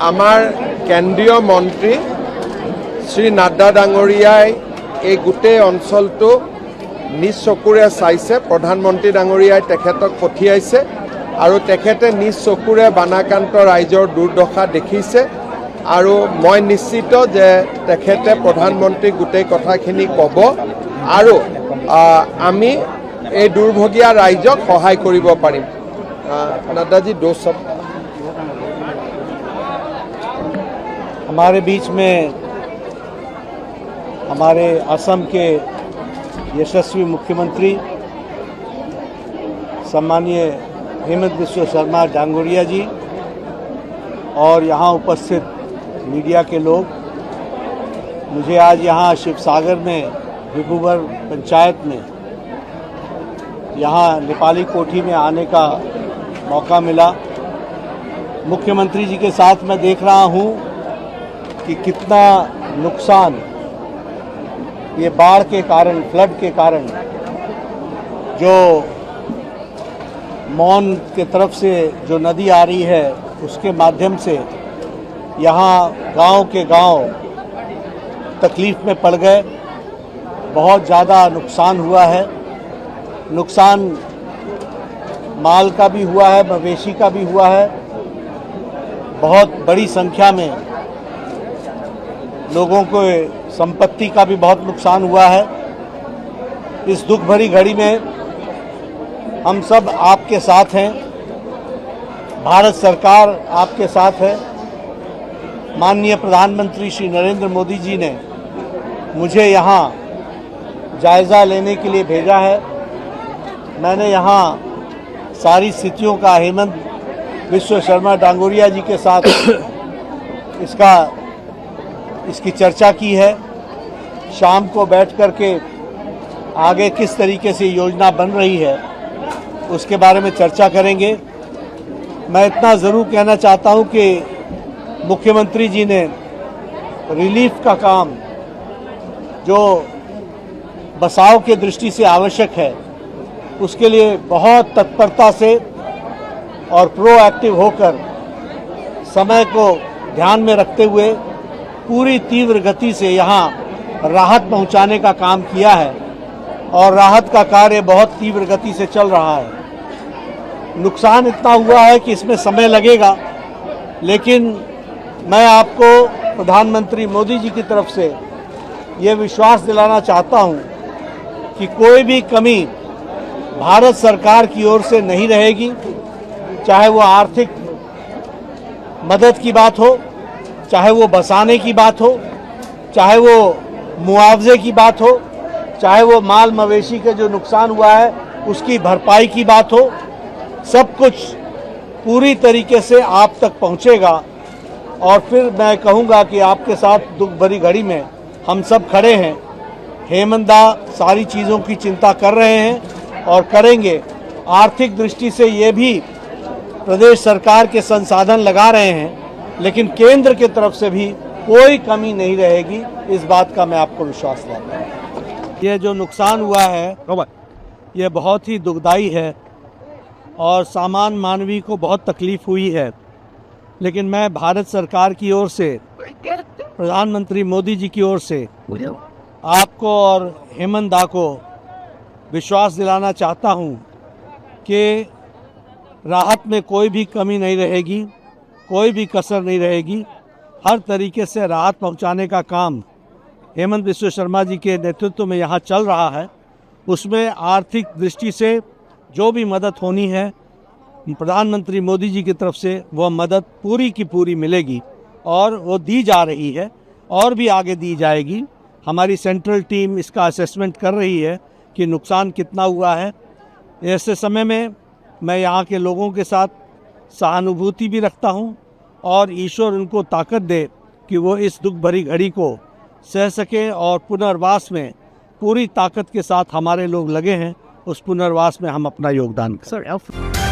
आमार केंद्रीय मंत्री श्री नाड्डा डांगरियाय এই গোটেই অঞ্চলটো নিজ চকুৰে চাইছে। প্ৰধানমন্ত্ৰী ডাঙৰীয়াই তেখেতক পঠিয়াইছে আৰু তেখেতে নিজ চকুৰে বানাক্ৰান্ত ৰাইজৰ দুৰ্দশা দেখিছে আৰু মই নিশ্চিত যে তেখেতে প্ৰধানমন্ত্ৰীক গোটেই কথাখিনি ক'ব আৰু আমি এই দুৰ্ভগীয়া ৰাইজক সহায় কৰিব পাৰিম। नड्डा दो सब हमारे बीच में हमारे असम के यशस्वी मुख्यमंत्री सम्मानीय हेमंत बिस्वा शर्मा डांगोरिया जी और यहाँ उपस्थित मीडिया के लोग, मुझे आज यहाँ शिवसागर में विभूवर पंचायत में यहाँ नेपाली कोठी में आने का मौका मिला। मुख्यमंत्री जी के साथ मैं देख रहा हूँ कि कितना नुकसान ये बाढ़ के कारण, फ्लड के कारण, जो मौन के तरफ से जो नदी आ रही है उसके माध्यम से यहाँ गांव के गांव तकलीफ़ में पड़ गए। बहुत ज़्यादा नुकसान हुआ है। नुकसान माल का भी हुआ है, मवेशी का भी हुआ है। बहुत बड़ी संख्या में लोगों को संपत्ति का भी बहुत नुकसान हुआ है। इस दुख भरी घड़ी में हम सब आपके साथ हैं। भारत सरकार आपके साथ है। माननीय प्रधानमंत्री श्री नरेंद्र मोदी जी ने मुझे यहाँ जायज़ा लेने के लिए भेजा है। मैंने यहाँ सारी स्थितियों का हेमंत विश्व शर्मा डांगोरिया जी के साथ इसकी चर्चा की है। शाम को बैठ कर के आगे किस तरीके से योजना बन रही है उसके बारे में चर्चा करेंगे। मैं इतना ज़रूर कहना चाहता हूं कि मुख्यमंत्री जी ने रिलीफ का काम जो बचाव के दृष्टि से आवश्यक है उसके लिए बहुत तत्परता से और प्रोएक्टिव होकर समय को ध्यान में रखते हुए पूरी तीव्र गति से यहाँ राहत पहुँचाने का काम किया है और राहत का कार्य बहुत तीव्र गति से चल रहा है। नुकसान इतना हुआ है कि इसमें समय लगेगा, लेकिन मैं आपको प्रधानमंत्री मोदी जी की तरफ से ये विश्वास दिलाना चाहता हूँ कि कोई भी कमी भारत सरकार की ओर से नहीं रहेगी। चाहे वो आर्थिक मदद की बात हो, चाहे वो बसाने की बात हो, चाहे वो मुआवजे की बात हो, चाहे वो माल मवेशी के जो नुकसान हुआ है उसकी भरपाई की बात हो, सब कुछ पूरी तरीके से आप तक पहुंचेगा। और फिर मैं कहूंगा कि आपके साथ दुख भरी घड़ी में हम सब खड़े हैं। हेमंत दा सारी चीज़ों की चिंता कर रहे हैं और करेंगे। आर्थिक दृष्टि से ये भी प्रदेश सरकार के संसाधन लगा रहे हैं, लेकिन केंद्र की तरफ से भी कोई कमी नहीं रहेगी, इस बात का मैं आपको विश्वास दिलाता हूँ। ये जो नुकसान हुआ है ये बहुत ही दुखदाई है और सामान्य मानवी को बहुत तकलीफ हुई है, लेकिन मैं भारत सरकार की ओर से, प्रधानमंत्री मोदी जी की ओर से आपको और हेमंत दा को विश्वास दिलाना चाहता हूँ कि राहत में कोई भी कमी नहीं रहेगी, कोई भी कसर नहीं रहेगी। हर तरीके से राहत पहुंचाने का काम हेमंत विश्व शर्मा जी के नेतृत्व में यहाँ चल रहा है। उसमें आर्थिक दृष्टि से जो भी मदद होनी है प्रधानमंत्री मोदी जी की तरफ से वह मदद पूरी की पूरी मिलेगी और वो दी जा रही है और भी आगे दी जाएगी। हमारी सेंट्रल टीम इसका असेसमेंट कर रही है कि नुकसान कितना हुआ है। ऐसे समय में मैं यहाँ के लोगों के साथ सहानुभूति भी रखता हूँ और ईश्वर उनको ताकत दे कि वो इस दुख भरी घड़ी को सह सकें और पुनर्वास में पूरी ताकत के साथ हमारे लोग लगे हैं, उस पुनर्वास में हम अपना योगदान करें।